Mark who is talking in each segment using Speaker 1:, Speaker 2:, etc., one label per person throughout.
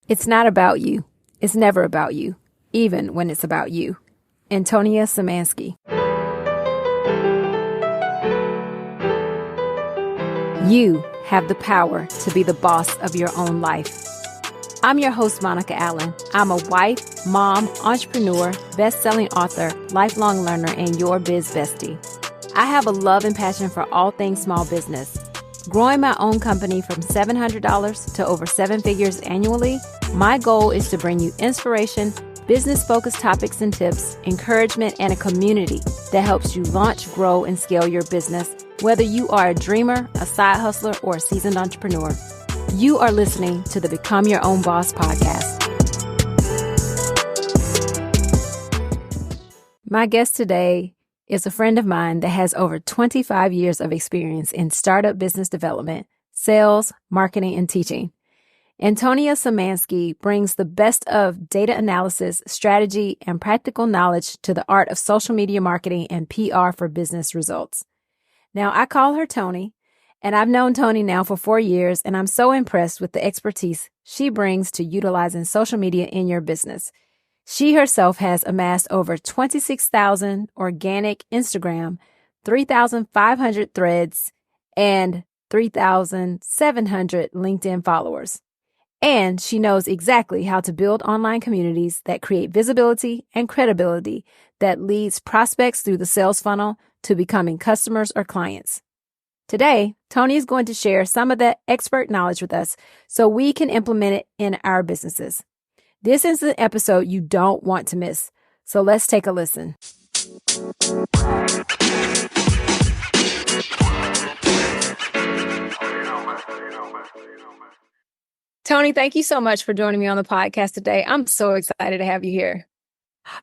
Speaker 1: It's not about you. It's never about you, even when it's about you. Antonia Semanskee. You have the power to be the boss of your own life. I'm your host, Monica Allen. I'm a wife, mom, entrepreneur, best-selling author, lifelong learner, and your biz bestie. I have a love and passion for all things small business. Growing my own company from $700 to over 7 figures annually, my goal is to bring you inspiration, business-focused topics and tips, encouragement, and a community that helps you launch, grow, and scale your business, whether you are a dreamer, a side hustler, or a seasoned entrepreneur. You are listening to the Become Your Own Boss podcast. My guest today is a friend of mine that has over 25 years of experience in startup business development, sales, marketing, and teaching. Antonia Semanskee brings the best of data analysis, strategy, and practical knowledge to the art of social media marketing and PR for business results. Now, I call her Toni, and I've known Toni now for 4 years, and I'm so impressed with the expertise she brings to utilizing social media in your business. She herself has amassed over 26,000 organic Instagram, 3,500 threads, and 3,700 LinkedIn followers. And she knows exactly how to build online communities that create visibility and credibility that leads prospects through the sales funnel to becoming customers or clients. Today, Toni is going to share some of that expert knowledge with us so we can implement it in our businesses. This is an episode you don't want to miss, so let's take a listen. Toni, thank you so much for joining me on the podcast today. I'm so excited to have you here.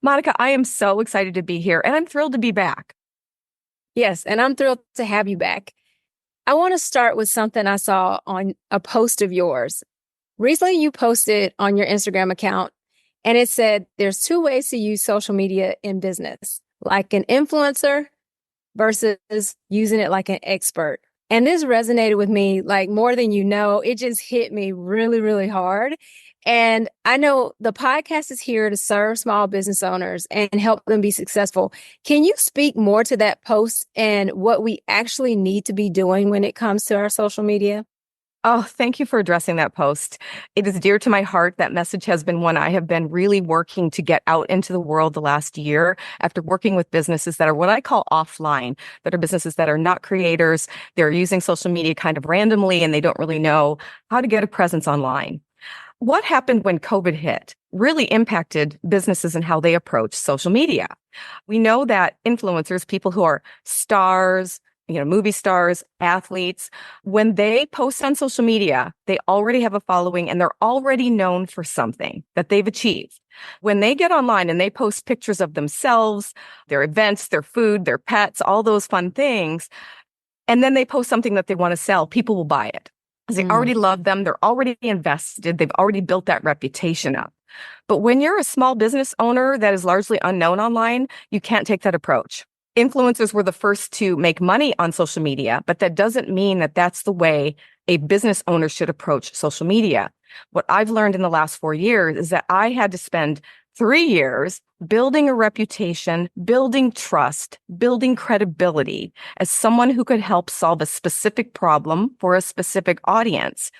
Speaker 2: Monica, I am so excited to be here, and I'm thrilled to be back.
Speaker 1: Yes, and I'm thrilled to have you back. I want to start with something I saw on a post of yours. Recently, you posted on your Instagram account, and it said there's 2 ways to use social media in business, like an influencer versus using it like an expert. And this resonated with me like more than you know. It just hit me really, really hard. And I know the podcast is here to serve small business owners and help them be successful. Can you speak more to that post and what we actually need to be doing when it comes to our social media?
Speaker 2: Oh, thank you for addressing that post. It is dear to my heart. That message has been one I have been really working to get out into the world the last year after working with businesses that are what I call offline, that are businesses that are not creators. They're using social media kind of randomly, and they don't really know how to get a presence online. What happened when COVID hit really impacted businesses and how they approach social media. We know that influencers, people who are stars, movie stars, athletes, when they post on social media, they already have a following and they're already known for something that they've achieved. When they get online and they post pictures of themselves, their events, their food, their pets, all those fun things, and then they post something that they want to sell, people will buy it. Because they already love them, they're already invested, they've already built that reputation up. But when you're a small business owner that is largely unknown online, you can't take that approach. Influencers were the first to make money on social media, but that doesn't mean that that's the way a business owner should approach social media. What I've learned in the last 4 years is that I had to spend 3 years building a reputation, building trust, building credibility as someone who could help solve a specific problem for a specific audience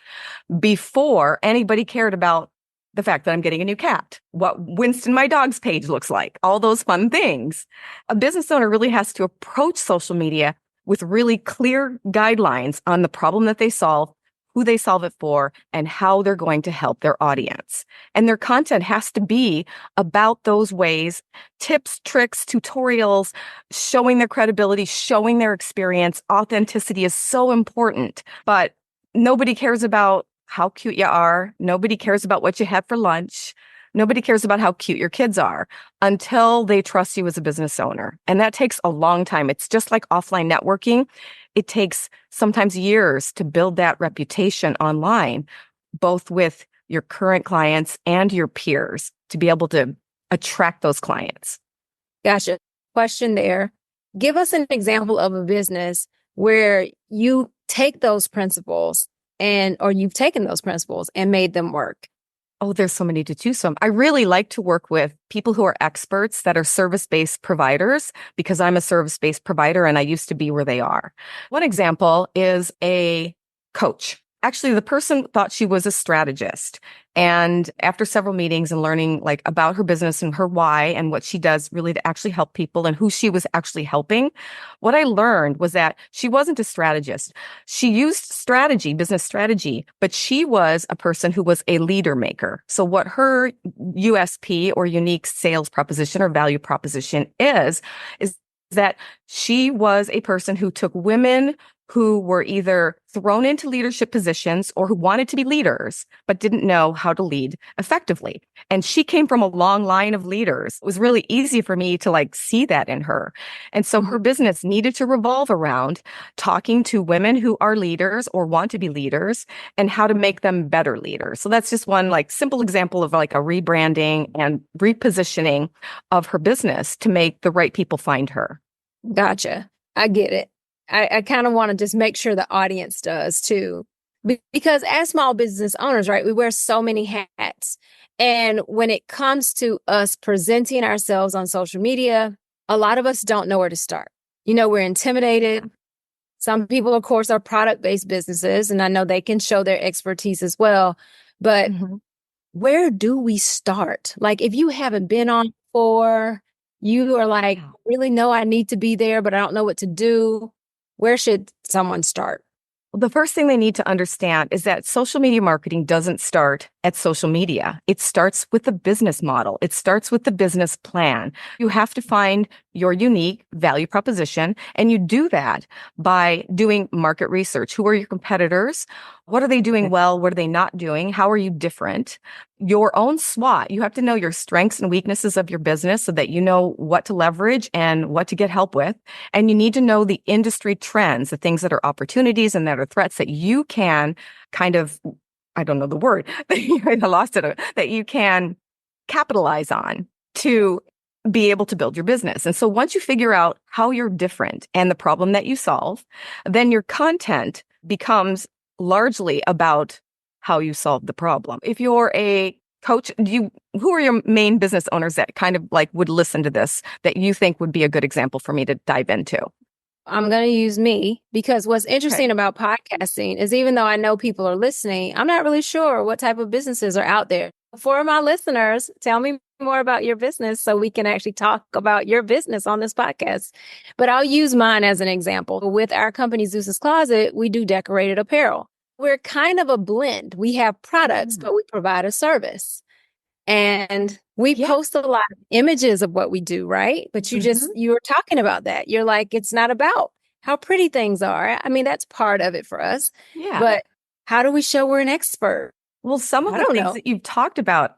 Speaker 2: before anybody cared about the fact that I'm getting a new cat, what Winston, my dog's page looks like, all those fun things. A business owner really has to approach social media with really clear guidelines on the problem that they solve, who they solve it for, and how they're going to help their audience. And their content has to be about those ways, tips, tricks, tutorials, showing their credibility, showing their experience. Authenticity is so important, but nobody cares about how cute you are. Nobody cares about what you had for lunch. Nobody cares about how cute your kids are until they trust you as a business owner. And that takes a long time. It's just like offline networking. It takes sometimes years to build that reputation online, both with your current clients and your peers, to be able to attract those clients.
Speaker 1: Gotcha. Question there. Give us an example of a business where you take those principles or you've taken those principles and made them work.
Speaker 2: Oh, there's so many to choose from. I really like to work with people who are experts that are service-based providers because I'm a service-based provider and I used to be where they are. One example is a coach. Actually, the person thought she was a strategist. And after several meetings and learning like about her business and her why and what she does really to actually help people and who she was actually helping, what I learned was that she wasn't a strategist. She used strategy, business strategy, but she was a person who was a leader maker. So what her USP or unique sales proposition or value proposition is that she was a person who took women who were either thrown into leadership positions or who wanted to be leaders, but didn't know how to lead effectively. And she came from a long line of leaders. It was really easy for me to like see that in her. And so her business needed to revolve around talking to women who are leaders or want to be leaders and how to make them better leaders. So that's just one like simple example of like a rebranding and repositioning of her business to make the right people find her.
Speaker 1: Gotcha. I get it. I kind of want to just make sure the audience does too. Because as small business owners, right, we wear so many hats. And when it comes to us presenting ourselves on social media, a lot of us don't know where to start. You know, we're intimidated. Some people, of course, are product-based businesses, and I know they can show their expertise as well. But where do we start? Like, if you haven't been on before, you are like, really know I need to be there, but I don't know what to do. Where should someone start?
Speaker 2: Well, the first thing they need to understand is that social media marketing doesn't start at social media. It starts with the business model. It starts with the business plan. You have to find your unique value proposition, and you do that by doing market research. Who are your competitors? What are they doing well? What are they not doing? How are you different? Your own SWOT. You have to know your strengths and weaknesses of your business so that you know what to leverage and what to get help with. And you need to know the industry trends, the things that are opportunities and that are threats that you can kind of, I don't know the word, I lost it, that you can capitalize on to be able to build your business. And so once you figure out how you're different and the problem that you solve, then your content becomes largely about how you solve the problem. If you're a coach, who are your main business owners that kind of like would listen to this that you think would be a good example for me to dive into?
Speaker 1: I'm going to use me because what's interesting about podcasting is even though I know people are listening, I'm not really sure what type of businesses are out there. For my listeners, tell me more about your business so we can actually talk about your business on this podcast. But I'll use mine as an example. With our company, Zeus's Closet, we do decorated apparel. We're kind of a blend. We have products, but we provide a service. And we post a lot of images of what we do, right? But you were talking about that. You're like, it's not about how pretty things are. I mean, that's part of it for us.
Speaker 2: Yeah.
Speaker 1: But how do we show we're an expert?
Speaker 2: Well, some of the things that you've talked about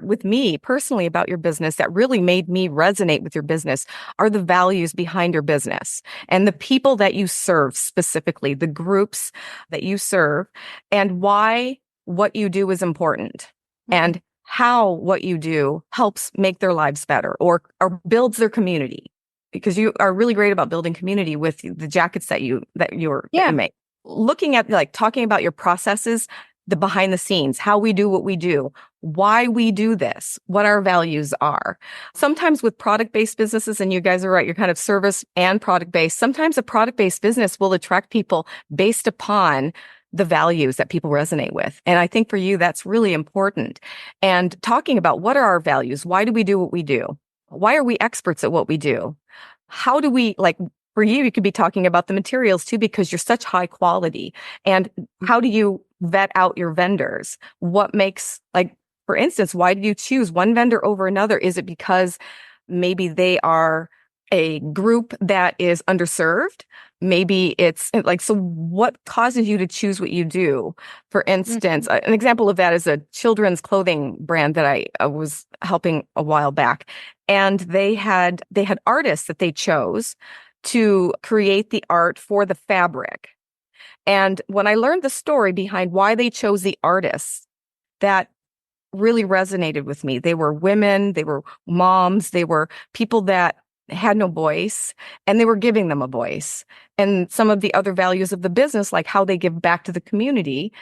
Speaker 2: with me personally about your business that really made me resonate with your business are the values behind your business and the people that you serve specifically, the groups that you serve, and why what you do is important and how what you do helps make their lives better or builds their community. Because you are really great about building community with the jackets that you make. Looking at like talking about your processes, the behind the scenes, how we do what we do, why we do this, what our values are. Sometimes with product-based businesses, and you guys are right, you're kind of service and product-based. Sometimes a product-based business will attract people based upon the values that people resonate with. And I think for you, that's really important. And talking about what are our values? Why do we do what we do? Why are we experts at what we do? How do we for you could be talking about the materials too, because you're such high quality. And how do you vet out your vendors? What makes, for instance, why did you choose one vendor over another? Is it because maybe they are a group that is underserved? Maybe it's so what causes you to choose what you do? For instance, an example of that is a children's clothing brand that I was helping a while back. And they had artists that they chose to create the art for the fabric. And when I learned the story behind why they chose the artists, that really resonated with me. They were women, they were moms, they were people that had no voice, and they were giving them a voice. And some of the other values of the business, like how they give back to the community,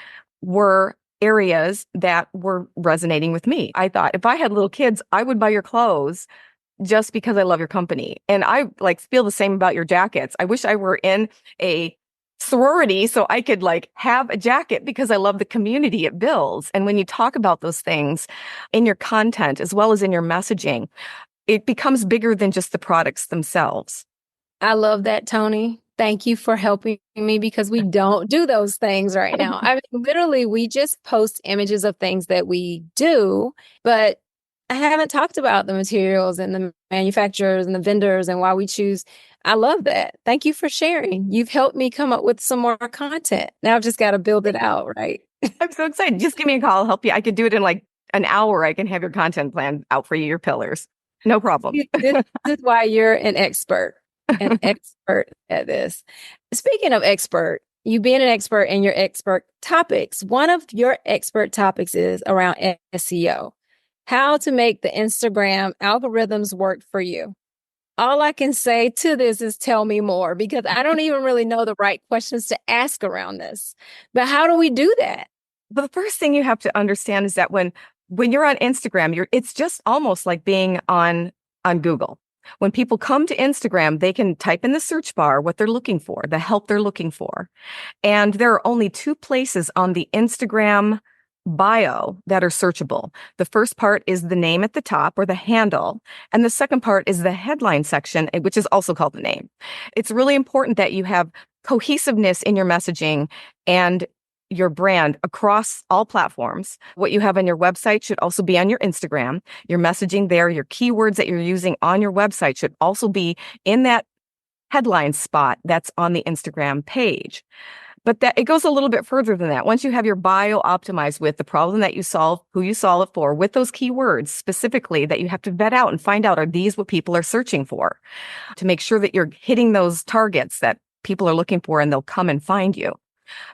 Speaker 2: were areas that were resonating with me. I thought if I had little kids, I would buy your clothes just because I love your company. And I like feel the same about your jackets. I wish I were in a sorority so I could like have a jacket because I love the community it builds. And when you talk about those things in your content as well as in your messaging, it becomes bigger than just the products themselves.
Speaker 1: I love that, Toni. Thank you for helping me because we don't do those things right now. I mean, literally, we just post images of things that we do, but I haven't talked about the materials and the manufacturers and the vendors and why we choose. I love that. Thank you for sharing. You've helped me come up with some more content. Now I've just got to build it out, right?
Speaker 2: I'm so excited. Just give me a call. I'll help you. I could do it in like an hour. I can have your content plan out for you, your pillars. No problem.
Speaker 1: This is why you're an expert at this. Speaking of expert, you being an expert in your expert topics, one of your expert topics is around SEO, how to make the Instagram algorithms work for you. All I can say to this is tell me more because I don't even really know the right questions to ask around this. But how do we do that?
Speaker 2: But the first thing you have to understand is that when you're on Instagram, it's just almost like being on Google. When people come to Instagram, they can type in the search bar what they're looking for, the help they're looking for. And there are only two places on the Instagram bio that are searchable. The first part is the name at the top or the handle. And the second part is the headline section, which is also called the name. It's really important that you have cohesiveness in your messaging and your brand across all platforms. What you have on your website should also be on your Instagram. Your messaging there, your keywords that you're using on your website should also be in that headline spot that's on the Instagram page. But that it goes a little bit further than that. Once you have your bio optimized with the problem that you solve, who you solve it for, with those keywords specifically that you have to vet out and find out, are these what people are searching for? To make sure that you're hitting those targets that people are looking for and they'll come and find you.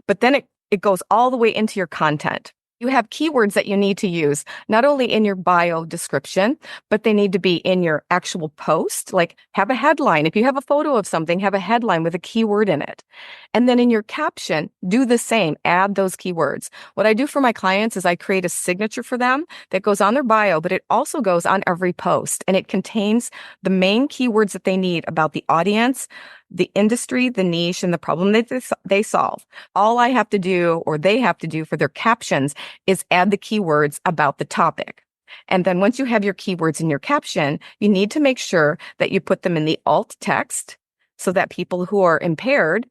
Speaker 2: But then it goes all the way into your content. You have keywords that you need to use, not only in your bio description, but they need to be in your actual post. Like have a headline. If you have a photo of something, have a headline with a keyword in it. And then in your caption, do the same. Add those keywords. What I do for my clients is I create a signature for them that goes on their bio, but it also goes on every post. And it contains the main keywords that they need about the audience, the industry, the niche, and the problem that they solve. All I have to do, or they have to do for their captions, is add the keywords about the topic. And then once you have your keywords in your caption, you need to make sure that you put them in the alt text so that people who are impaired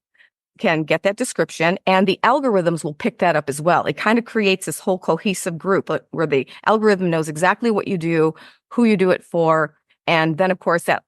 Speaker 2: can get that description, and the algorithms will pick that up as well. It kind of creates this whole cohesive group where the algorithm knows exactly what you do, who you do it for, and then of course that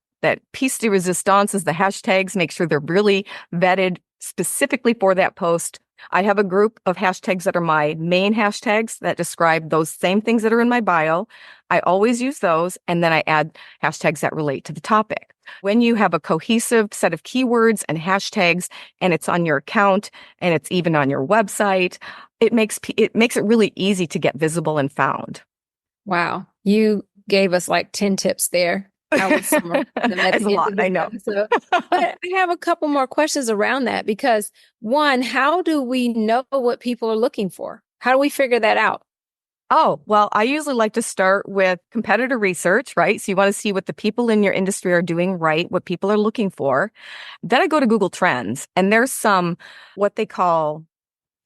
Speaker 2: piece de resistance is the hashtags. Make sure they're really vetted specifically for that post. I have a group of hashtags that are my main hashtags that describe those same things that are in my bio. I always use those, and then I add hashtags that relate to the topic. When you have a cohesive set of keywords and hashtags, and it's on your account, and it's even on your website, it makes it really easy to get visible and found.
Speaker 1: Wow. You gave us like 10 tips there.
Speaker 2: That's a lot, I know.
Speaker 1: But I have a couple more questions around that because one, how do we know what people are looking for? How do we figure that out?
Speaker 2: Oh, well, I usually like to start with competitor research, right? So you want to see what the people in your industry are doing right, what people are looking for. Then I go to Google Trends, and there's some what they call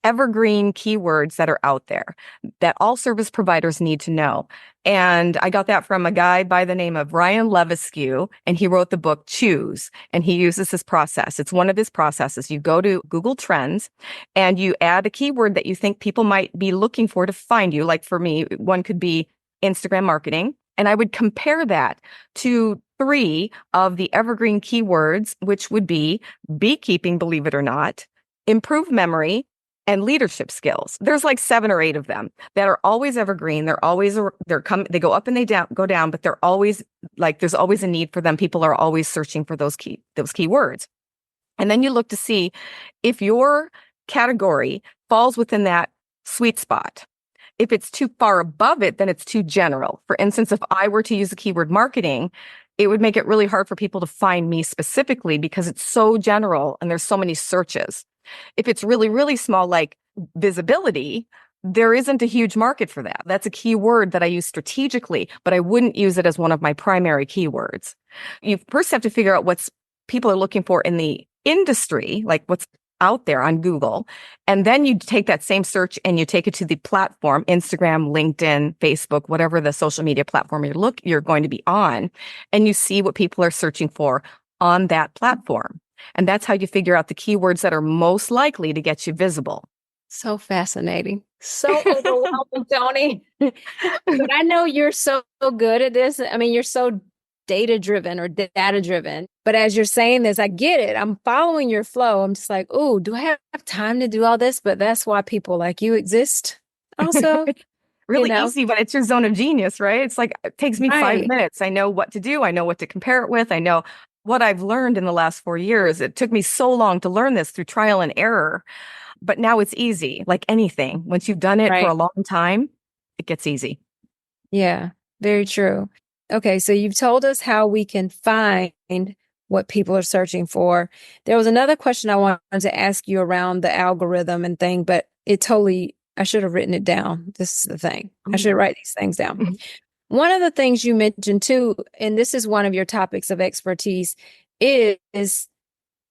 Speaker 2: evergreen keywords that are out there that all service providers need to know. And I got that from a guy by the name of Ryan Levesque, and he wrote the book Choose, and he uses this process. It's one of his processes. You go to Google Trends and you add a keyword that you think people might be looking for to find you. Like for me, one could be Instagram marketing. And I would compare that to 3 of the evergreen keywords, which would be beekeeping, believe it or not, improved memory, and leadership skills. There's like 7 or 8 of them that are always evergreen. They go up and they go down, but they're always like, there's always a need for them. People are always searching for those keywords. And then you look to see if your category falls within that sweet spot. If it's too far above it, then it's too general. For instance, if I were to use the keyword marketing, it would make it really hard for people to find me specifically because it's so general and there's so many searches. If it's really, really small, like visibility, there isn't a huge market for that. That's a keyword that I use strategically, but I wouldn't use it as one of my primary keywords. You first have to figure out what's people are looking for in the industry, like what's out there on Google. And then you take that same search and you take it to the platform, Instagram, LinkedIn, Facebook, whatever the social media platform you're going to be on, and you see what people are searching for on that platform. And that's how you figure out the keywords that are most likely to get you visible.
Speaker 1: So fascinating. So overwhelming, Toni. But I know you're so good at this. I mean, you're so data-driven or data-driven. But as you're saying this, I get it. I'm following your flow. I'm just like, oh, do I have time to do all this? But that's why people like you exist also.
Speaker 2: Really easy, but it's your zone of genius, right? It's like, it takes me 5 minutes. I know what to do. I know what to compare it with. I know what I've learned in the last 4 years. It took me so long to learn this through trial and error. But now it's easy, like anything. Once you've done it for a long time, it gets easy.
Speaker 1: Yeah, very true. Okay, so you've told us how we can find what people are searching for. There was another question I wanted to ask you around the algorithm and thing, but I should have written it down. This is the thing. I should write these things down. One of the things you mentioned too, and this is one of your topics of expertise, is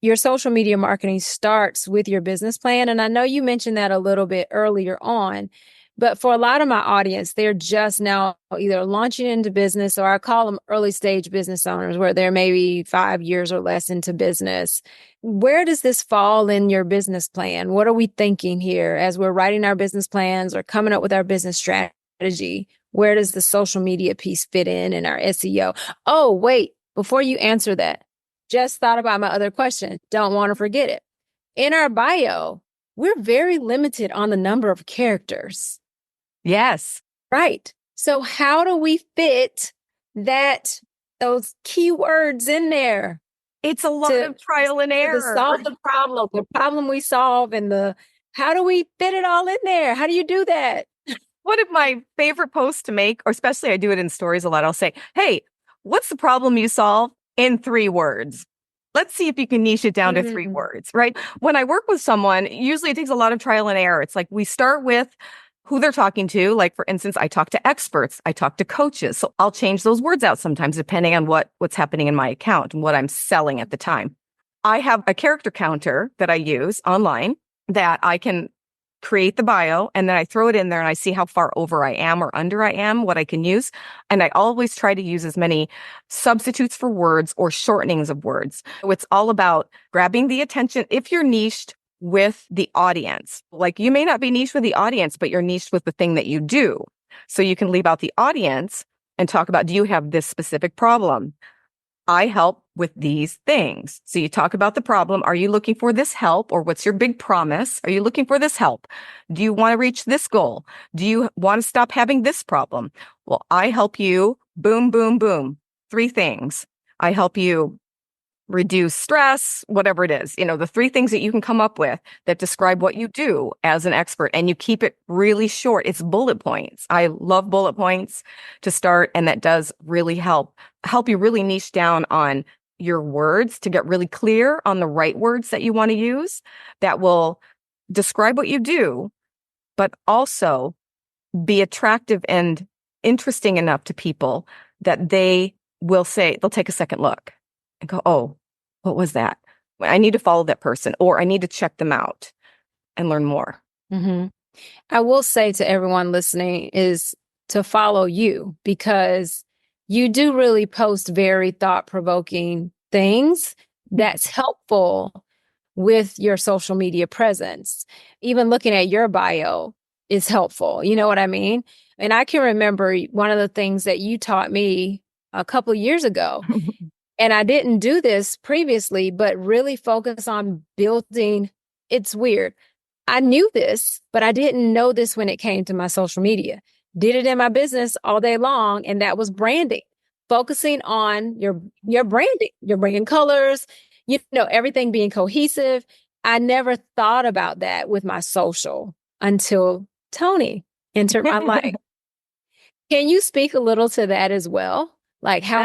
Speaker 1: your social media marketing starts with your business plan. And I know you mentioned that a little bit earlier on, but for a lot of my audience, they're just now either launching into business, or I call them early stage business owners, where they're maybe 5 years or less into business. Where does this fall in your business plan? What are we thinking here as we're writing our business plans or coming up with our business strategy? Where does the social media piece fit in our SEO? Oh, wait, before you answer that, just thought about my other question. Don't want to forget it. In our bio, we're very limited on the number of characters.
Speaker 2: Yes.
Speaker 1: Right. So how do we fit those keywords in there?
Speaker 2: It's a lot of trial and error.
Speaker 1: To solve the problem we solve, and how do we fit it all in there? How do you do that?
Speaker 2: One of my favorite posts to make, or especially I do it in stories a lot, I'll say, hey, what's the problem you solve in 3 words? Let's see if you can niche it down to 3 words, right? When I work with someone, usually it takes a lot of trial and error. It's like we start with who they're talking to. Like, for instance, I talk to experts, I talk to coaches. So I'll change those words out sometimes depending on what's happening in my account and what I'm selling at the time. I have a character counter that I use online that I can create the bio, and then I throw it in there and I see how far over I am or under I am, what I can use. And I always try to use as many substitutes for words or shortenings of words. So it's all about grabbing the attention. If you're niched with the audience, like you may not be niched with the audience, but you're niched with the thing that you do. So you can leave out the audience and talk about, do you have this specific problem? I help with these things. So you talk about the problem. Are you looking for this help, or what's your big promise? Are you looking for this help? Do you want to reach this goal? Do you want to stop having this problem? Well, I help you. Boom, boom, boom. 3 things. I help you reduce stress, whatever it is, the 3 things that you can come up with that describe what you do as an expert, and you keep it really short. It's bullet points. I love bullet points to start, and that does really help you really niche down on your words to get really clear on the right words that you want to use that will describe what you do, but also be attractive and interesting enough to people that they will say, they'll take a second look and go, oh, what was that? I need to follow that person, or I need to check them out and learn more.
Speaker 1: Mm-hmm. I will say to everyone listening is to follow you, because you do really post very thought-provoking things that's helpful with your social media presence. Even looking at your bio is helpful. You know what I mean? And I can remember one of the things that you taught me a couple of years ago. And I didn't do this previously, but really focus on building. It's weird. I knew this, but I didn't know this when it came to my social media. Did it in my business all day long, and that was branding. Focusing on your branding, your brand colors, everything being cohesive. I never thought about that with my social until Toni entered my life. Can you speak a little to that as well? Like how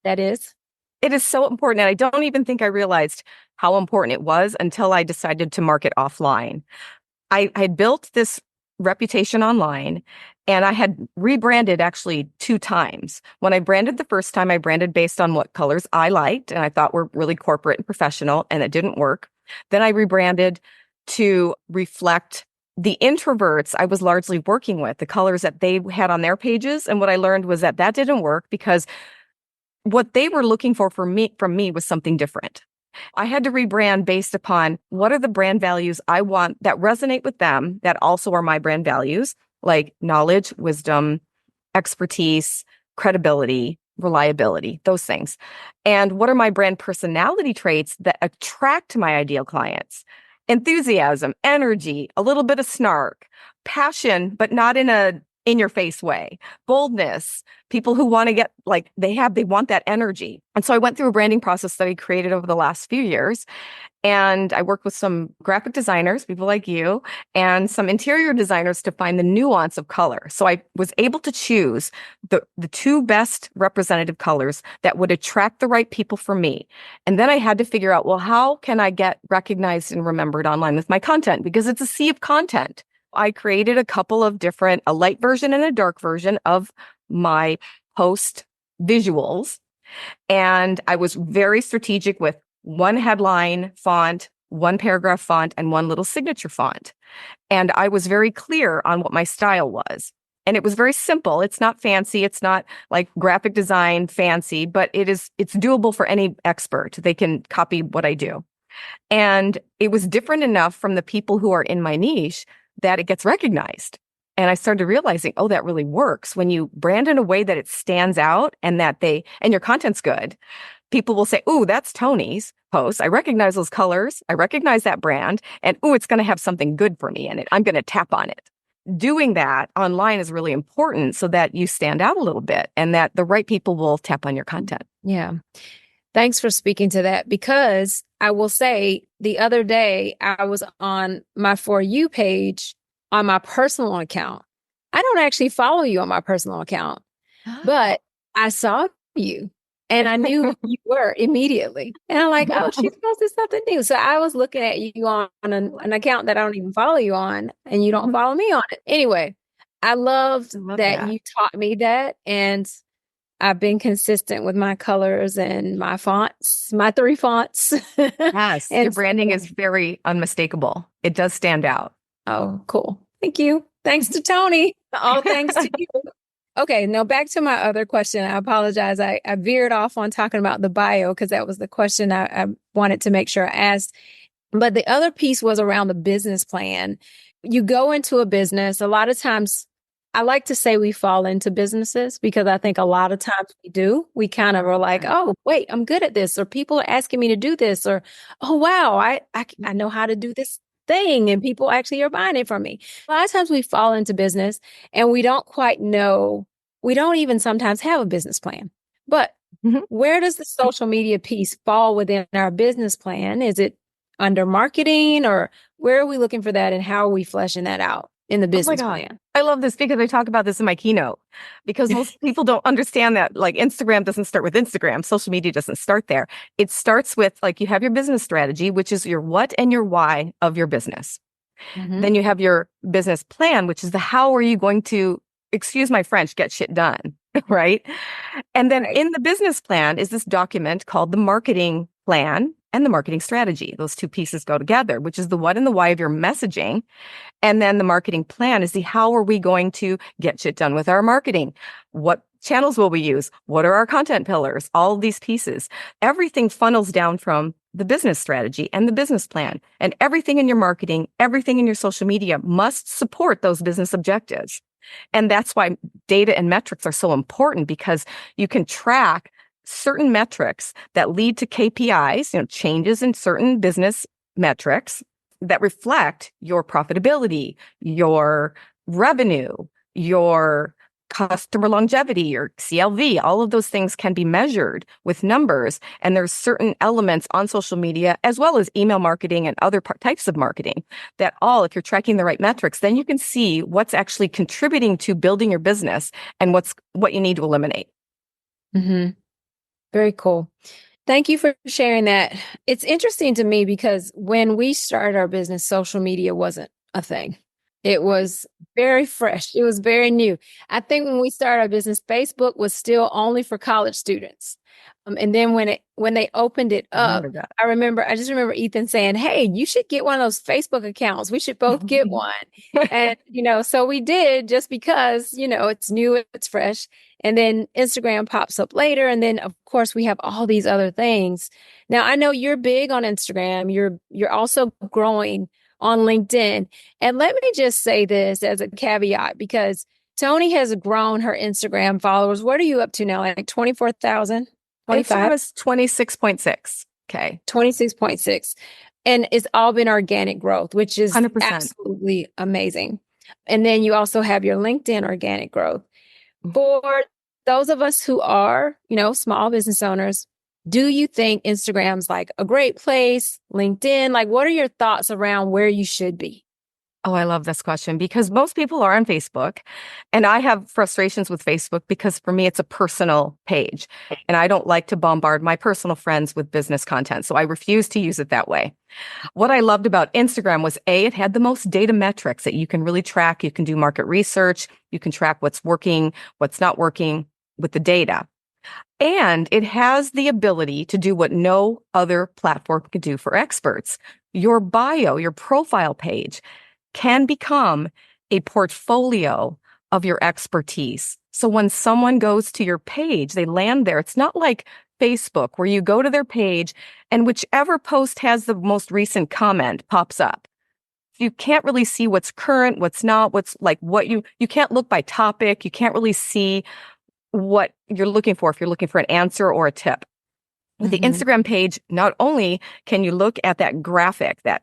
Speaker 1: that is?
Speaker 2: It is so important. And I don't even think I realized how important it was until I decided to market offline. I had built this reputation online. And I had rebranded actually 2 times. When I branded the first time, I branded based on what colors I liked and I thought were really corporate and professional, and it didn't work. Then I rebranded to reflect the introverts I was largely working with, the colors that they had on their pages. And what I learned was that that didn't work because what they were looking for from me was something different. I had to rebrand based upon what are the brand values I want that resonate with them that also are my brand values, like knowledge, wisdom, expertise, credibility, reliability, those things. And what are my brand personality traits that attract my ideal clients? Enthusiasm, energy, a little bit of snark, passion, but not in your face way, boldness, people who want to get like they want that energy. And so I went through a branding process that I created over the last few years. And I worked with some graphic designers, people like you, and some interior designers to find the nuance of color. So I was able to choose the 2 best representative colors that would attract the right people for me. And then I had to figure out, well, how can I get recognized and remembered online with my content? Because it's a sea of content. I created a couple of a light version and a dark version of my post visuals. And I was very strategic with 1 headline font, 1 paragraph font, and 1 little signature font. And I was very clear on what my style was. And it was very simple. It's not fancy. It's not like graphic design fancy, but it's doable for any expert. They can copy what I do. And it was different enough from the people who are in my niche that it gets recognized. And I started realizing, oh, that really works. When you brand in a way that it stands out and and your content's good, people will say, oh, that's Toni's post. I recognize those colors. I recognize that brand. And oh, it's going to have something good for me in it. I'm going to tap on it. Doing that online is really important so that you stand out a little bit and that the right people will tap on your content.
Speaker 1: Yeah. Thanks for speaking to that, because I will say the other day I was on my For You page on my personal account. I don't actually follow you on my personal account, but I saw you and I knew who you were immediately. And I'm like, oh, she's posted something new. So I was looking at you on an account that I don't even follow you on, and you don't follow me on it. Anyway, I loved that you taught me that. And I've been consistent with my colors and my fonts, my 3 fonts.
Speaker 2: Yes, your branding is very unmistakable. It does stand out.
Speaker 1: Oh, cool. Thank you. Thanks to Toni. All thanks to you. Okay, now back to my other question. I apologize. I veered off on talking about the bio because that was the question I wanted to make sure I asked. But the other piece was around the business plan. You go into a business, a lot of times, I like to say we fall into businesses because I think a lot of times we do. We kind of are like, oh, wait, I'm good at this, or people are asking me to do this, or, oh, wow, I know how to do this thing and people actually are buying it from me. A lot of times we fall into business and we don't quite know. We don't even sometimes have a business plan. But where does the social media piece fall within our business plan? Is it under marketing, or where are we looking for that, and how are we fleshing that out in the business plan?
Speaker 2: I love this because I talk about this in my keynote, because most people don't understand that like Instagram doesn't start with Instagram. Social media doesn't start there. It starts with like you have your business strategy, which is your what and your why of your business. Then you have your business plan, which is the how are you going to, excuse my French, get shit done, right? And then in the business plan is this document called the marketing plan and the marketing strategy. Those 2 pieces go together, which is the what and the why of your messaging. And then the marketing plan is the how are we going to get shit done with our marketing? What channels will we use? What are our content pillars? All of these pieces. Everything funnels down from the business strategy and the business plan. And everything in your marketing, everything in your social media must support those business objectives. And that's why data and metrics are so important, because you can track certain metrics that lead to KPIs, changes in certain business metrics that reflect your profitability, your revenue, your customer longevity, your CLV. All of those things can be measured with numbers. And there's certain elements on social media, as well as email marketing and other types of marketing, that if you're tracking the right metrics, then you can see what's actually contributing to building your business and what you need to eliminate.
Speaker 1: Very cool. Thank you for sharing that. It's interesting to me because when we started our business, social media wasn't a thing. It was very fresh. It was very new. I think when we started our business, Facebook was still only for college students. And then when they opened it
Speaker 2: I remember
Speaker 1: up,
Speaker 2: that.
Speaker 1: I just remember Ethan saying, "Hey, you should get one of those Facebook accounts. We should both get one." And so we did just because, it's new, it's fresh. And then Instagram pops up later. And then of course we have all these other things. Now I know you're big on Instagram. You're also growing on LinkedIn. And let me just say this as a caveat, because Toni has grown her Instagram followers. What are you up to now? Like 24,000?
Speaker 2: Instagram
Speaker 1: 25?
Speaker 2: is 26.6. Okay.
Speaker 1: 26.6. And it's all been organic growth, which is
Speaker 2: 100%.
Speaker 1: absolutely amazing. And then you also have your LinkedIn organic growth. For those of us who are, small business owners, do you think Instagram's like a great place? LinkedIn, like what are your thoughts around where you should be?
Speaker 2: Oh, I love this question because most people are on Facebook and I have frustrations with Facebook because for me, it's a personal page and I don't like to bombard my personal friends with business content. So I refuse to use it that way. What I loved about Instagram was it had the most data metrics that you can really track. You can do market research. You can track what's working, what's not working with the data. And it has the ability to do what no other platform can do for experts. Your bio, your profile page can become a portfolio of your expertise. So when someone goes to your page, they land there. It's not like Facebook where you go to their page and whichever post has the most recent comment pops up. You can't really see what's current, what's not, what's like what you can't look by topic. You can't really see what you're looking for if you're looking for an answer or a tip. With the Instagram page, not only can you look at that graphic, that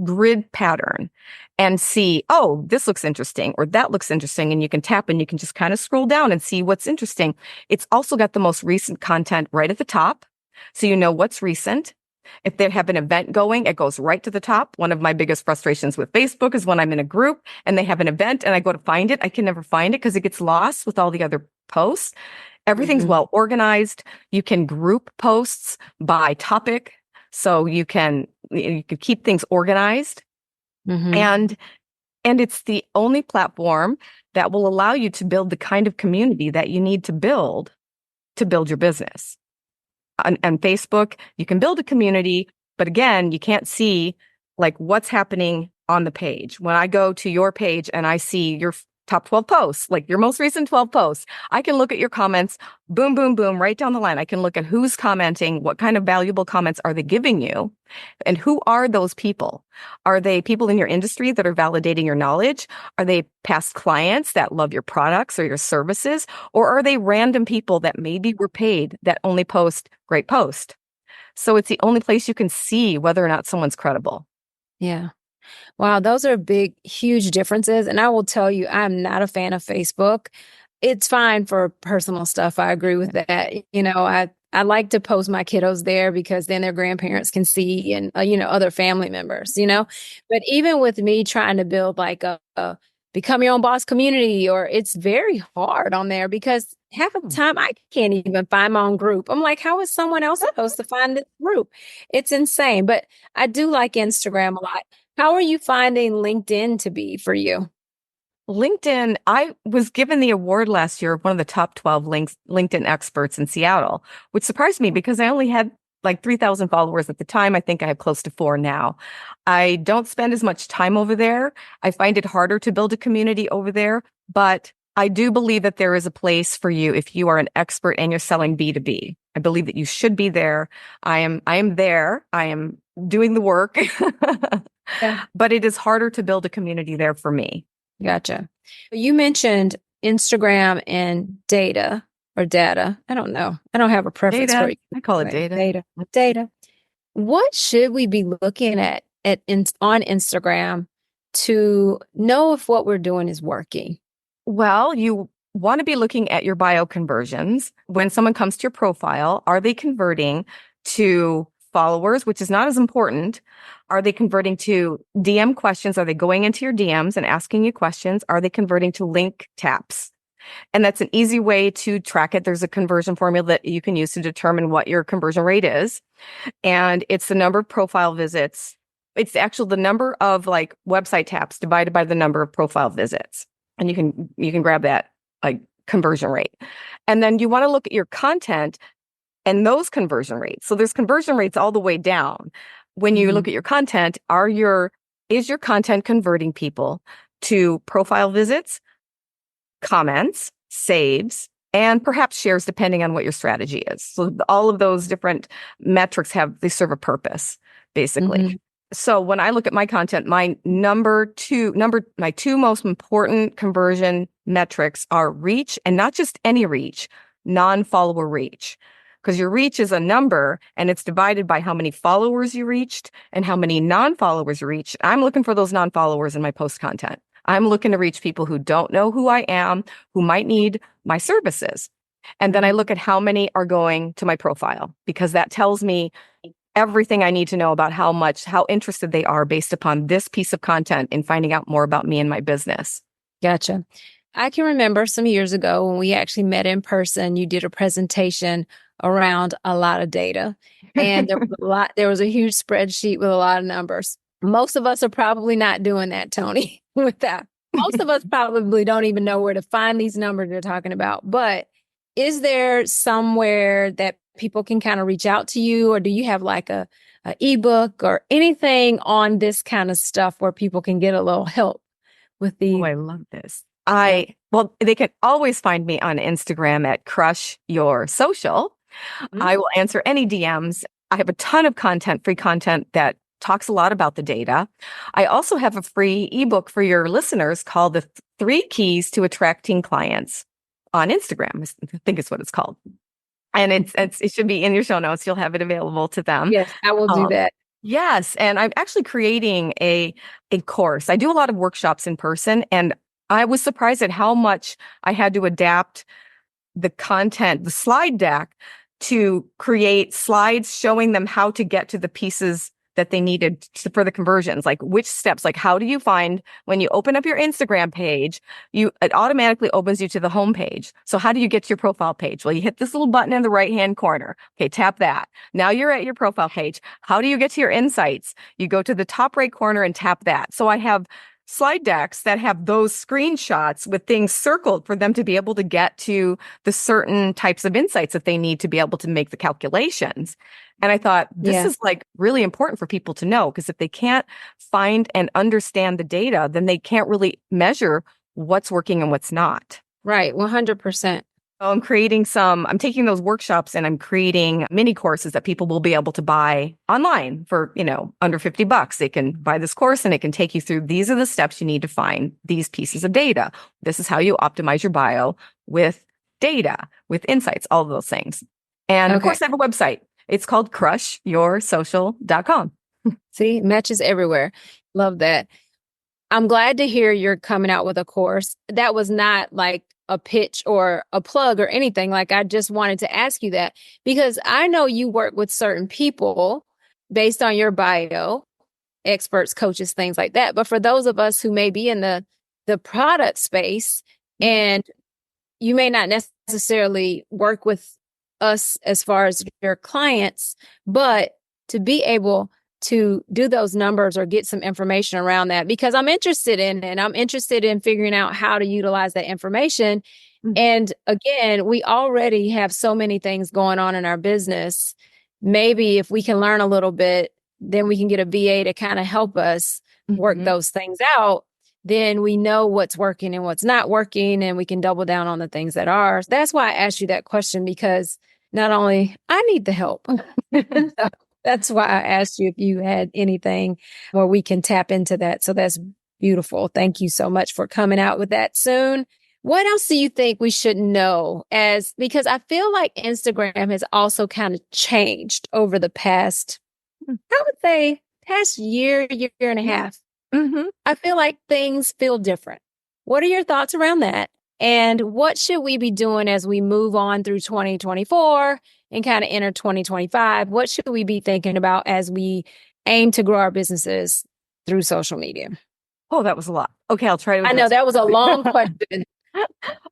Speaker 2: grid pattern and see, oh, this looks interesting or that looks interesting. And you can tap and you can just kind of scroll down and see what's interesting. It's also got the most recent content right at the top. So you know what's recent. If they have an event going, it goes right to the top. One of my biggest frustrations with Facebook is when I'm in a group and they have an event and I go to find it. I can never find it because it gets lost with all the other posts. Everything's well organized. You can group posts by topic. So you can keep things organized. And it's the only platform that will allow you to build the kind of community that you need to build your business. On Facebook, you can build a community, but again, you can't see like what's happening on the page. When I go to your page and I see your top 12 posts, like your most recent 12 posts, I can look at your comments, boom, boom, boom, right down the line. I can look at who's commenting, what kind of valuable comments are they giving you, and who are those people? Are they people in your industry that are validating your knowledge? Are they past clients that love your products or your services? Or are they random people that maybe were paid that only post great posts? So it's the only place you can see whether or not someone's credible.
Speaker 1: Yeah. Wow, those are big, huge differences. And I will tell you, I'm not a fan of Facebook. It's fine for personal stuff. I agree with that. I like to post my kiddos there because then their grandparents can see and, other family members, But even with me trying to build like a become your own boss community, or it's very hard on there because half of the time I can't even find my own group. I'm like, how is someone else supposed to find this group? It's insane. But I do like Instagram a lot. How are you finding LinkedIn to be for you?
Speaker 2: LinkedIn, I was given the award last year of one of the top 12 LinkedIn experts in Seattle, which surprised me because I only had like 3,000 followers at the time. I think I have close to 4 now. I don't spend as much time over there. I find it harder to build a community over there, but I do believe that there is a place for you if you are an expert and you're selling B2B. I believe that you should be there. I am there. I am doing the work,
Speaker 1: Yeah.
Speaker 2: but it is harder to build a community there for me.
Speaker 1: Gotcha. You mentioned Instagram and data or data. I don't know. I don't have a preference for it.
Speaker 2: I call it data.
Speaker 1: Data. What should we be looking at on Instagram to know if what we're doing is working?
Speaker 2: Well, you want to be looking at your bio conversions. When someone comes to your profile, are they converting to followers, which is not as important? Are they converting to DM questions? Are they going into your DMs and asking you questions? Are they converting to link taps? And that's an easy way to track it. There's a conversion formula that you can use to determine what your conversion rate is. And it's the number of profile visits It's actually the number of like website taps divided by the number of profile visits. And you can grab that like conversion rate. And then you want to look at your content and those conversion rates. So there's conversion rates all the way down. When you look at your content, is your content converting people to profile visits, comments, saves, and perhaps shares, depending on what your strategy is. So all of those different metrics they serve a purpose, basically. So when I look at my content, my two most important conversion metrics are reach, and not just any reach, non-follower reach. Because your reach is a number and it's divided by how many followers you reached and how many non-followers you reached. I'm looking for those non-followers in my post content. I'm looking to reach people who don't know who I am, who might need my services. And then I look at how many are going to my profile, because that tells me everything I need to know about how interested they are based upon this piece of content in finding out more about me and my business.
Speaker 1: Gotcha. I can remember some years ago when we actually met in person, you did a presentation around a lot of data, and there was a huge spreadsheet with a lot of numbers. Most of us are probably not doing that, Toni, with that. Most of us probably don't even know where to find these numbers you're talking about. But is there somewhere that people can kind of reach out to you, or do you have like a ebook or anything on this kind of stuff where people can get a little help with the?
Speaker 2: Oh, I love this. Well, they can always find me on Instagram at Crush Your Social. I will answer any DMs. I have a ton of free content that talks a lot about the data. I also have a free ebook for your listeners called The 3 Keys to Attracting Clients on Instagram. I think it's what it's called. And it should be in your show notes. You'll have it available to them.
Speaker 1: Yes, I will do that.
Speaker 2: Yes. And I'm actually creating a course. I do a lot of workshops in person, and I was surprised at how much I had to adapt the content, the slide deck, to create slides showing them how to get to the pieces that they needed for the conversions, like which steps, like how do you find when you open up your Instagram page, it automatically opens you to the home page. So how do you get to your profile page? Well, you hit this little button in the right-hand corner. Okay, tap that. Now you're at your profile page. How do you get to your insights? You go to the top right corner and tap that. So I have slide decks that have those screenshots with things circled for them to be able to get to the certain types of insights that they need to be able to make the calculations. And I thought this is like really important for people to know, because if they can't find and understand the data, then they can't really measure what's working and what's not.
Speaker 1: Right. 100%.
Speaker 2: I'm taking those workshops and I'm creating mini courses that people will be able to buy online for, under $50. They can buy this course and it can take you through, these are the steps you need to find these pieces of data. This is how you optimize your bio with data, with insights, all of those things. And of course, I have a website. It's called crushYourSocial.com.
Speaker 1: See, matches everywhere. Love that. I'm glad to hear you're coming out with a course. That was not like a pitch or a plug or anything. Like, I just wanted to ask you that, because I know you work with certain people based on your bio, experts, coaches, things like that. But for those of us who may be in the product space, and you may not necessarily work with us as far as your clients, but to be able to do those numbers or get some information around that, because I'm interested in it, and I'm interested in figuring out how to utilize that information. And again, we already have so many things going on in our business. Maybe if we can learn a little bit, then we can get a VA to kind of help us work those things out. Then we know what's working and what's not working, and we can double down on the things that are. That's why I asked you that question, because not only I need the help. That's why I asked you if you had anything where we can tap into that. So that's beautiful. Thank you so much for coming out with that soon. What else do you think we should know? Because I feel like Instagram has also kind of changed over the past, I would say, past year and a half. I feel like things feel different. What are your thoughts around that? And what should we be doing as we move on through 2024 and kind of enter 2025? What should we be thinking about as we aim to grow our businesses through social media?
Speaker 2: Oh, that was a lot. Okay, I'll try to.
Speaker 1: I know that was a long question.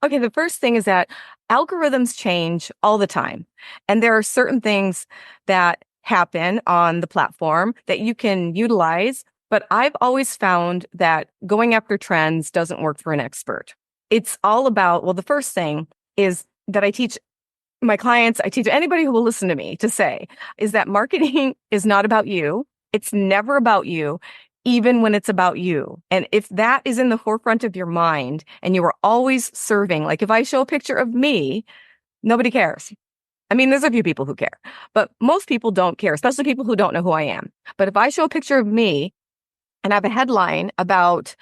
Speaker 2: Okay, the first thing is that algorithms change all the time. And there are certain things that happen on the platform that you can utilize. But I've always found that going after trends doesn't work for an expert. It's all about, well, the first thing is that I teach my clients, I teach anybody who will listen to me to say, is that marketing is not about you. It's never about you, even when it's about you. And if that is in the forefront of your mind and you are always serving, like if I show a picture of me, nobody cares. I mean, there's a few people who care, but most people don't care, especially people who don't know who I am. But if I show a picture of me and I have a headline about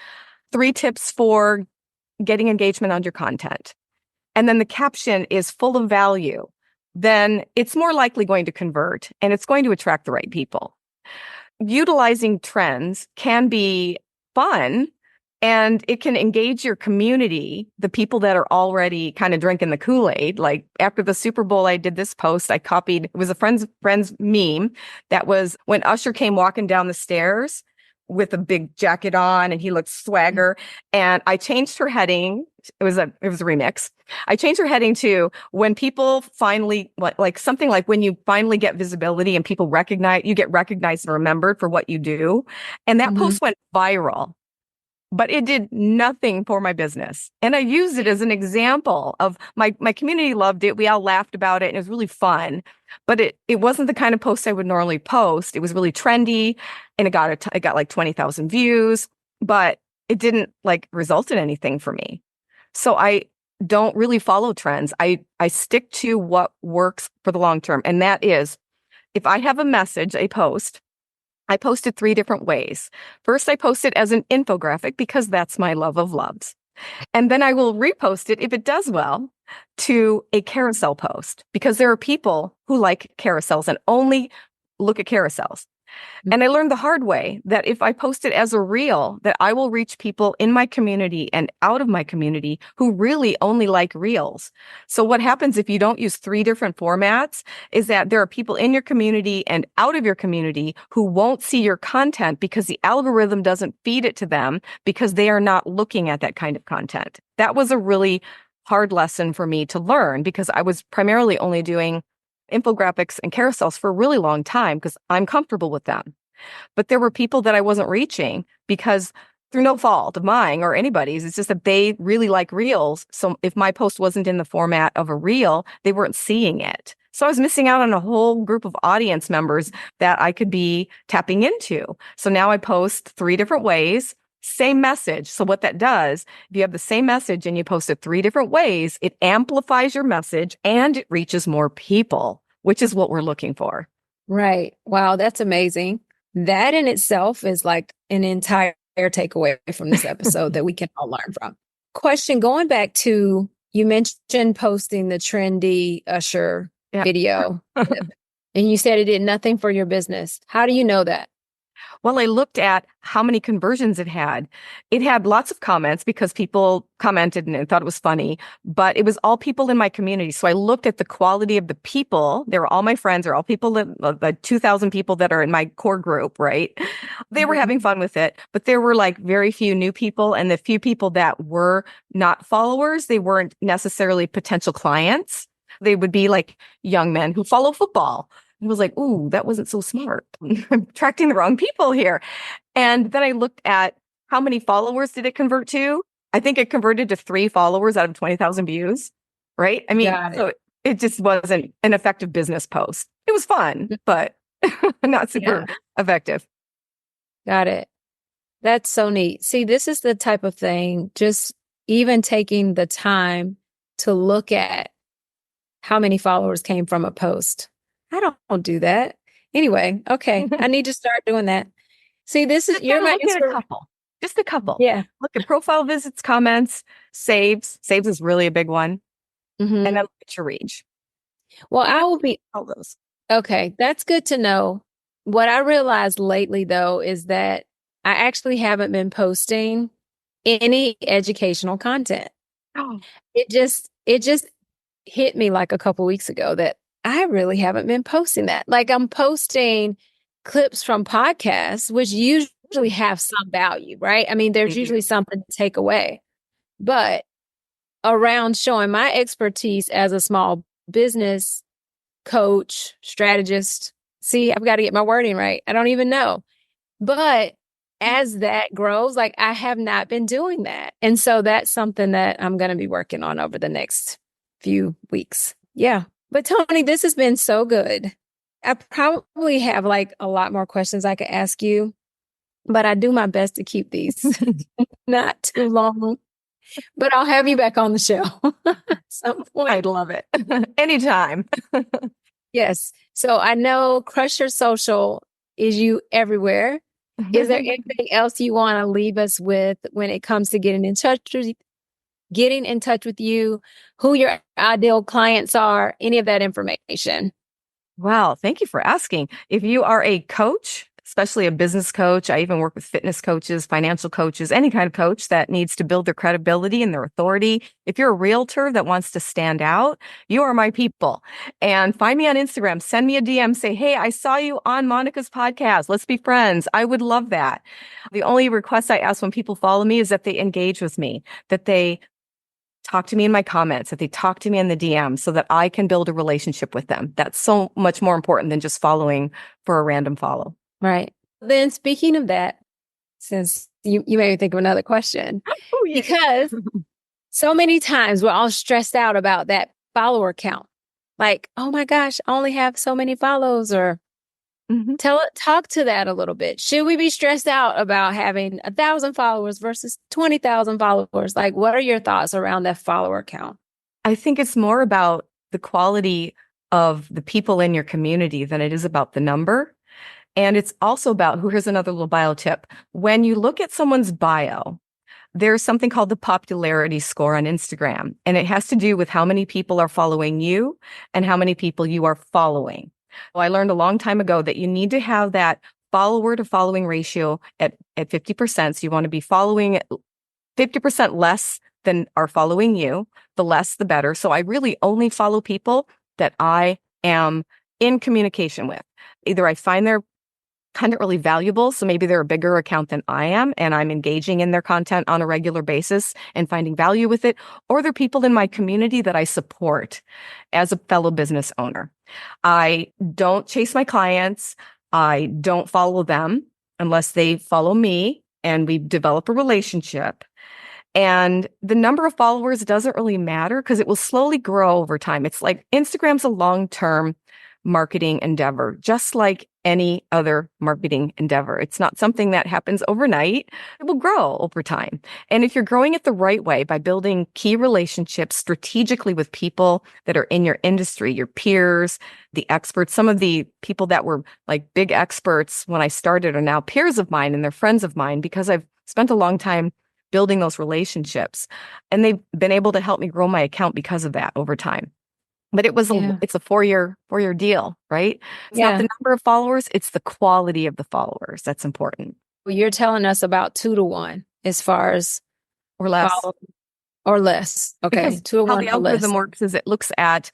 Speaker 2: 3 tips for getting engagement on your content, and then the caption is full of value, then it's more likely going to convert and it's going to attract the right people. Utilizing trends can be fun and it can engage your community, the people that are already kind of drinking the Kool-Aid. Like after the Super Bowl, I did this post. I copied, it was a friend's meme that was when Usher came walking down the stairs with a big jacket on and he looked swagger. And I changed her heading. It was a remix. I changed her heading to when people finally, like something like when you finally get visibility and people you get recognized and remembered for what you do. And that post went viral, but it did nothing for my business. And I used it as an example of my community loved it. We all laughed about it and it was really fun, but it wasn't the kind of post I would normally post. It was really trendy and it got like 20,000 views, but it didn't like result in anything for me. So I don't really follow trends. I stick to what works for the long term. And that is, if I have a message, I post it 3 different ways. First, I post it as an infographic because that's my love of loves. And then I will repost it if it does well to a carousel post because there are people who like carousels and only look at carousels. And I learned the hard way that if I post it as a reel, that I will reach people in my community and out of my community who really only like reels. So what happens if you don't use 3 different formats is that there are people in your community and out of your community who won't see your content because the algorithm doesn't feed it to them because they are not looking at that kind of content. That was a really hard lesson for me to learn because I was primarily only doing infographics and carousels for a really long time because I'm comfortable with them. But there were people that I wasn't reaching because through no fault of mine or anybody's, it's just that they really like reels. So if my post wasn't in the format of a reel, they weren't seeing it. So I was missing out on a whole group of audience members that I could be tapping into. So now I post 3 different ways. Same message. So what that does, if you have the same message and you post it 3 different ways, it amplifies your message and it reaches more people, which is what we're looking for.
Speaker 1: Right. Wow, that's amazing. That in itself is like an entire takeaway from this episode that we can all learn from. Question, going back to, you mentioned posting the trendy Usher video, and you said it did nothing for your business. How do you know that?
Speaker 2: Well, I looked at how many conversions it had. It had lots of comments because people commented and thought it was funny, but it was all people in my community. So I looked at the quality of the people. They were all my friends, or all people, the 2,000 people that are in my core group, right? They were having fun with it, but there were like very few new people. And the few people that were not followers, they weren't necessarily potential clients. They would be like young men who follow football. I was like, ooh, that wasn't so smart. I'm attracting the wrong people here. And then I looked at how many followers did it convert to? I think it converted to 3 followers out of 20,000 views, right? I mean, so it just wasn't an effective business post. It was fun, but not super effective.
Speaker 1: Got it. That's so neat. See, this is the type of thing, just even taking the time to look at how many followers came from a post. I don't do that. Anyway, okay. I need to start doing that. See, this is, you're my
Speaker 2: Just a couple.
Speaker 1: Yeah.
Speaker 2: Look at profile visits, comments, saves. Saves is really a big one. And then look at your reach.
Speaker 1: Well, I will be
Speaker 2: all those.
Speaker 1: Okay. That's good to know. What I realized lately though, is that I actually haven't been posting any educational content.
Speaker 2: Oh.
Speaker 1: It just hit me like a couple weeks ago that I really haven't been posting that. Like I'm posting clips from podcasts, which usually have some value, right? I mean, there's usually something to take away. But around showing my expertise as a small business coach, strategist, See, I've got to get my wording right. I don't even know. But as that grows, like I have not been doing that. And so that's something that I'm going to be working on over the next few weeks. Yeah. But Toni, this has been so good. I probably have like a lot more questions I could ask you, but I do my best to keep these not too long. But I'll have you back on the show at some point.
Speaker 2: I'd love it. Anytime.
Speaker 1: Yes. So I know Crush Your Social is you everywhere. Is there anything else you want to leave us with when it comes to getting in touch with you, who your ideal clients are, any of that information?
Speaker 2: Wow. Thank you for asking. If you are a coach, especially a business coach, I even work with fitness coaches, financial coaches, any kind of coach that needs to build their credibility and their authority. If you're a realtor that wants to stand out, you are my people. And find me on Instagram, send me a DM, say, hey, I saw you on Monica's podcast. Let's be friends. I would love that. The only request I ask when people follow me is that they engage with me, that they talk to me in my comments, that they talk to me in the DM so that I can build a relationship with them. That's so much more important than just following for a random follow.
Speaker 1: Right. Then speaking of that, since you made me think of another question,
Speaker 2: Oh, yeah.
Speaker 1: because so many times we're all stressed out about that follower count. Like, oh my gosh, I only have so many follows, or talk to that a little bit. Should we be stressed out about having 1,000 followers versus 20,000 followers? Like, what are your thoughts around that follower count?
Speaker 2: I think it's more about the quality of the people in your community than it is about the number. And it's also about, here's another little bio tip. When you look at someone's bio, there's something called the popularity score on Instagram, and it has to do with how many people are following you and how many people you are following. Well, I learned a long time ago that you need to have that follower to following ratio at 50%. So you want to be following 50% less than are following you. The less, the better. So I really only follow people that I am in communication with. Either I find their content really valuable, so maybe they're a bigger account than I am, and I'm engaging in their content on a regular basis and finding value with it, or they're people in my community that I support as a fellow business owner. I don't chase my clients. I don't follow them unless they follow me and we develop a relationship. And the number of followers doesn't really matter because it will slowly grow over time. It's like Instagram's a long-term marketing endeavor, just like any other marketing endeavor. It's not something that happens overnight. It will grow over time. And if you're growing it the right way by building key relationships strategically with people that are in your industry, your peers, the experts, some of the people that were like big experts when I started are now peers of mine and they're friends of mine because I've spent a long time building those relationships. And they've been able to help me grow my account because of that over time. But it's a four-year deal, right? It's not the number of followers, it's the quality of the followers that's important.
Speaker 1: Well, you're telling us about 2-to-1 as far as
Speaker 2: or less.
Speaker 1: Or less. Okay.
Speaker 2: Because 2-to-1 how the algorithm works is it looks at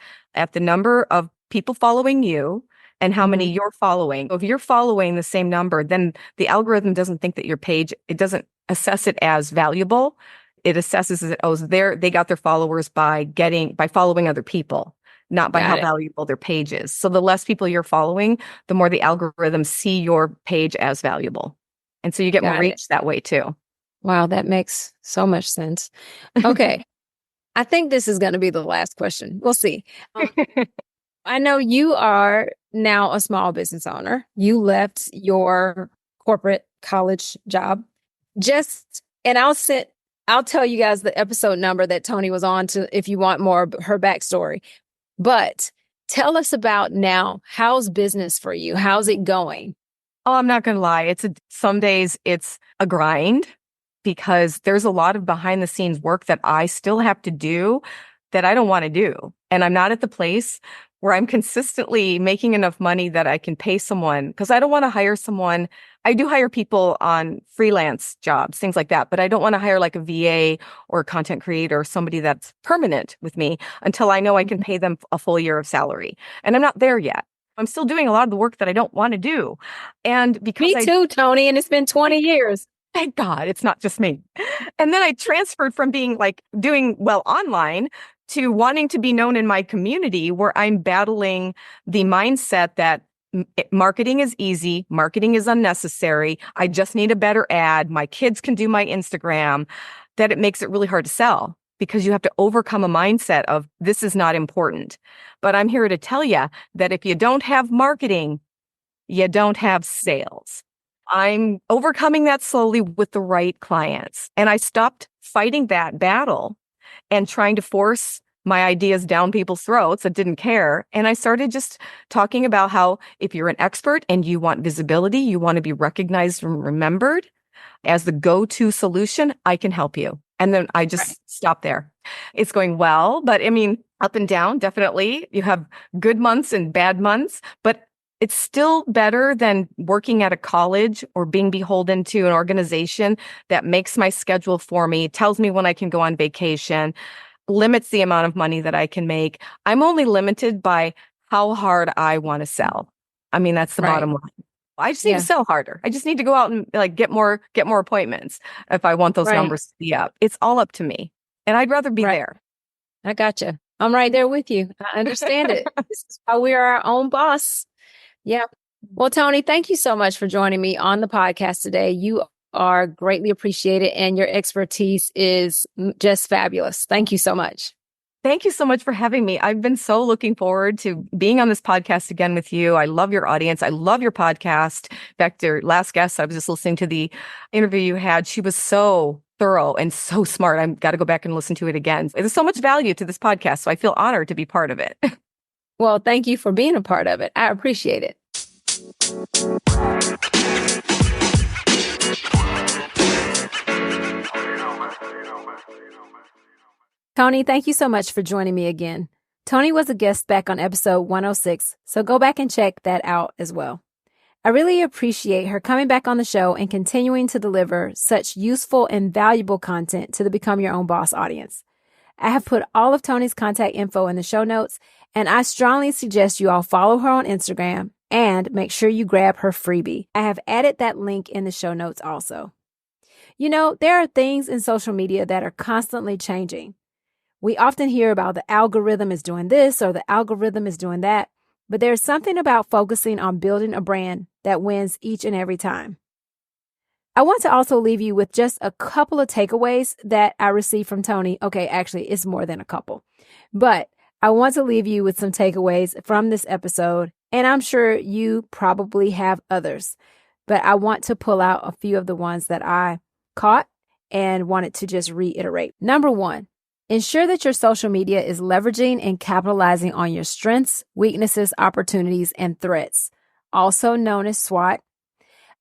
Speaker 2: the number of people following you and how many you're following. So if you're following the same number, then the algorithm doesn't think that your page, it doesn't assess it as valuable. It assesses it, they got their followers by following other people, not by how valuable their page is. So the less people you're following, the more the algorithms see your page as valuable. And so you get more reach that way too.
Speaker 1: Wow, that makes so much sense. Okay. I think this is going to be the last question. We'll see. I know you are now a small business owner. You left your corporate college job. And I'll tell you guys the episode number that Toni was on to if you want more of her backstory. But tell us about now. How's business for you? How's it going?
Speaker 2: Oh, I'm not going to lie. Some days it's a grind because there's a lot of behind the scenes work that I still have to do that I don't want to do. And I'm not at the place where I'm consistently making enough money that I can pay someone because I don't want to hire someone. I do hire people on freelance jobs, things like that, but I don't want to hire like a VA or a content creator or somebody that's permanent with me until I know I can pay them a full year of salary. And I'm not there yet. I'm still doing a lot of the work that I don't want to do. And because
Speaker 1: Me too, Toni, and it's been 20 years.
Speaker 2: Thank God it's not just me. And then I transferred from being like doing well online to wanting to be known in my community where I'm battling the mindset that marketing is easy. Marketing is unnecessary. I just need a better ad. My kids can do my Instagram, that it makes it really hard to sell because you have to overcome a mindset of this is not important. But I'm here to tell you that if you don't have marketing, you don't have sales. I'm overcoming that slowly with the right clients. And I stopped fighting that battle and trying to force my ideas down people's throats that didn't care. And I started just talking about how if you're an expert and you want visibility, you want to be recognized and remembered as the go-to solution, I can help you. And then I just stopped there. It's going well, but I mean, up and down, definitely. You have good months and bad months, but it's still better than working at a college or being beholden to an organization that makes my schedule for me, tells me when I can go on vacation, limits the amount of money that I can make. I'm only limited by how hard I want to sell. I mean, that's the bottom line. I just need to sell harder. I just need to go out and like get more appointments if I want those numbers to be up. It's all up to me. And I'd rather be there.
Speaker 1: I gotcha. I'm right there with you. I understand it. This is how we are our own boss. Yeah. Well, Toni, thank you so much for joining me on the podcast today. You are greatly appreciated and your expertise is just fabulous. Thank you so much.
Speaker 2: Thank you so much for having me. I've been so looking forward to being on this podcast again with you. I love your audience. I love your podcast. In fact, your last guest, I was just listening to the interview you had. She was so thorough and so smart. I've got to go back and listen to it again. There's so much value to this podcast, so I feel honored to be part of it.
Speaker 1: Well, thank you for being a part of it. I appreciate it. Toni, thank you so much for joining me again. Toni was a guest back on episode 106, so go back and check that out as well. I really appreciate her coming back on the show and continuing to deliver such useful and valuable content to the Become Your Own Boss audience. I have put all of Toni's contact info in the show notes, and I strongly suggest you all follow her on Instagram and make sure you grab her freebie. I have added that link in the show notes also. You know, there are things in social media that are constantly changing. We often hear about the algorithm is doing this or the algorithm is doing that, but there's something about focusing on building a brand that wins each and every time. I want to also leave you with just a couple of takeaways that I received from Toni. Okay, actually, it's more than a couple, but I want to leave you with some takeaways from this episode, and I'm sure you probably have others, but I want to pull out a few of the ones that I caught and wanted to just reiterate. Number one, ensure that your social media is leveraging and capitalizing on your strengths, weaknesses, opportunities, and threats, also known as SWOT.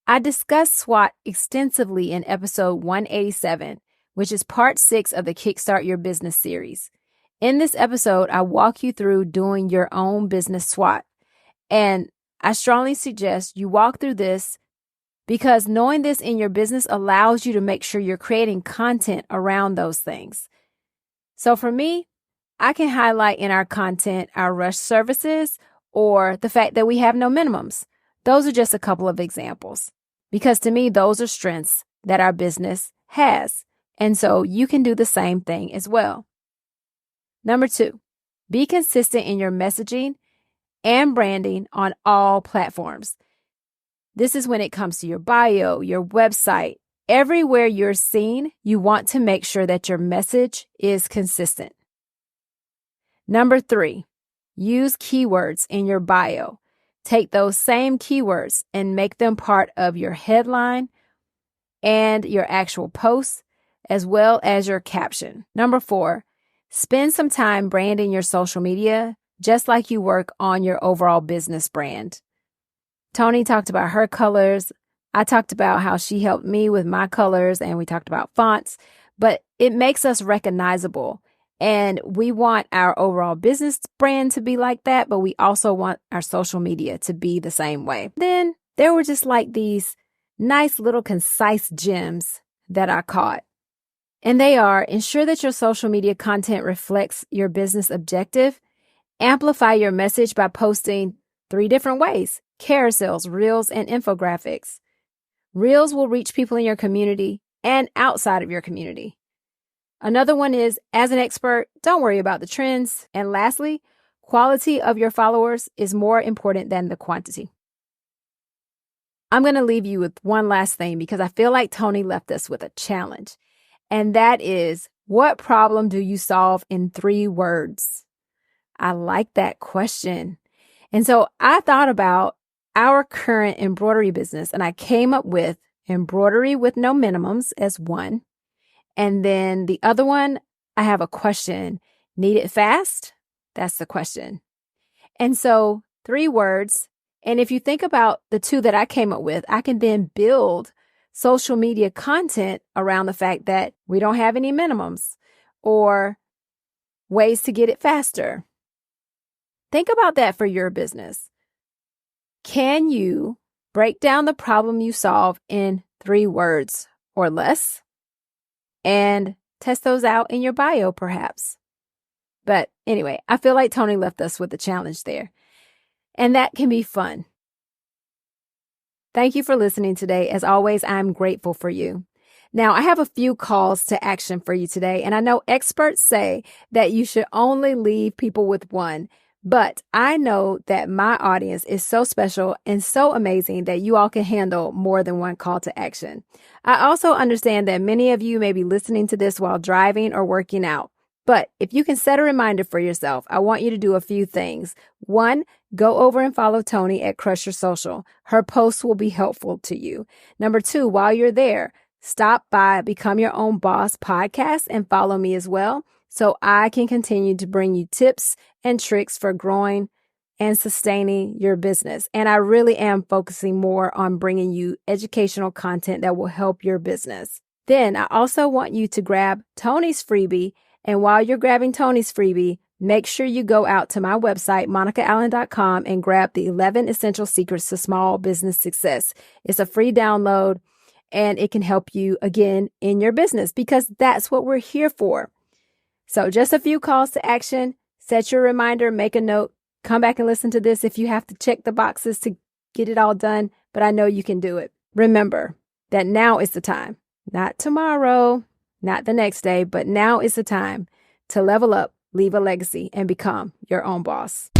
Speaker 1: I discussed SWOT extensively in episode 187, which is part 6 of the Kickstart Your Business series. In this episode, I walk you through doing your own business SWOT. And I strongly suggest you walk through this because knowing this in your business allows you to make sure you're creating content around those things. So for me, I can highlight in our content our rush services or the fact that we have no minimums. Those are just a couple of examples because to me, those are strengths that our business has. And so you can do the same thing as well. Number 2, be consistent in your messaging and branding on all platforms. This is when it comes to your bio, your website, everywhere you're seen, you want to make sure that your message is consistent. Number 3, use keywords in your bio. Take those same keywords and make them part of your headline and your actual post, as well as your caption. Number 4, spend some time branding your social media, just like you work on your overall business brand. Toni talked about her colors. I talked about how she helped me with my colors, and we talked about fonts, but it makes us recognizable. And we want our overall business brand to be like that, but we also want our social media to be the same way. Then there were just like these nice little concise gems that I caught. And they are: ensure that your social media content reflects your business objective. Amplify your message by posting 3 different ways: carousels, reels, and infographics. Reels will reach people in your community and outside of your community. Another one is, as an expert, don't worry about the trends. And lastly, quality of your followers is more important than the quantity. I'm going to leave you with one last thing because I feel like Toni left us with a challenge. And that is, what problem do you solve in 3 words? I like that question. And so I thought about our current embroidery business, and I came up with embroidery with no minimums as one. And then the other one, I have a question. Need it fast? That's the question. And so 3 words. And if you think about the 2 that I came up with, I can then build social media content around the fact that we don't have any minimums or ways to get it faster. Think about that for your business. Can you break down the problem you solve in 3 words or less and test those out in your bio, perhaps? But anyway, I feel like Toni left us with a challenge there, and that can be fun. Thank you for listening today. As always, I'm grateful for you. Now, I have a few calls to action for you today, and I know experts say that you should only leave people with one, but I know that my audience is so special and so amazing that you all can handle more than one call to action. I also understand that many of you may be listening to this while driving or working out. But if you can set a reminder for yourself, I want you to do a few things. 1, go over and follow Toni at Crush Your Social. Her posts will be helpful to you. Number 2, while you're there, stop by Become Your Own Boss podcast and follow me as well, so I can continue to bring you tips and tricks for growing and sustaining your business. And I really am focusing more on bringing you educational content that will help your business. Then I also want you to grab Toni's freebie. And while you're grabbing Toni's freebie, make sure you go out to my website, monicaallen.com, and grab the 11 Essential Secrets to Small Business Success. It's a free download, and it can help you, again, in your business, because that's what we're here for. So just a few calls to action. Set your reminder, make a note, come back and listen to this if you have to check the boxes to get it all done, but I know you can do it. Remember that now is the time, not tomorrow, not the next day, but now is the time to level up, leave a legacy, and become your own boss.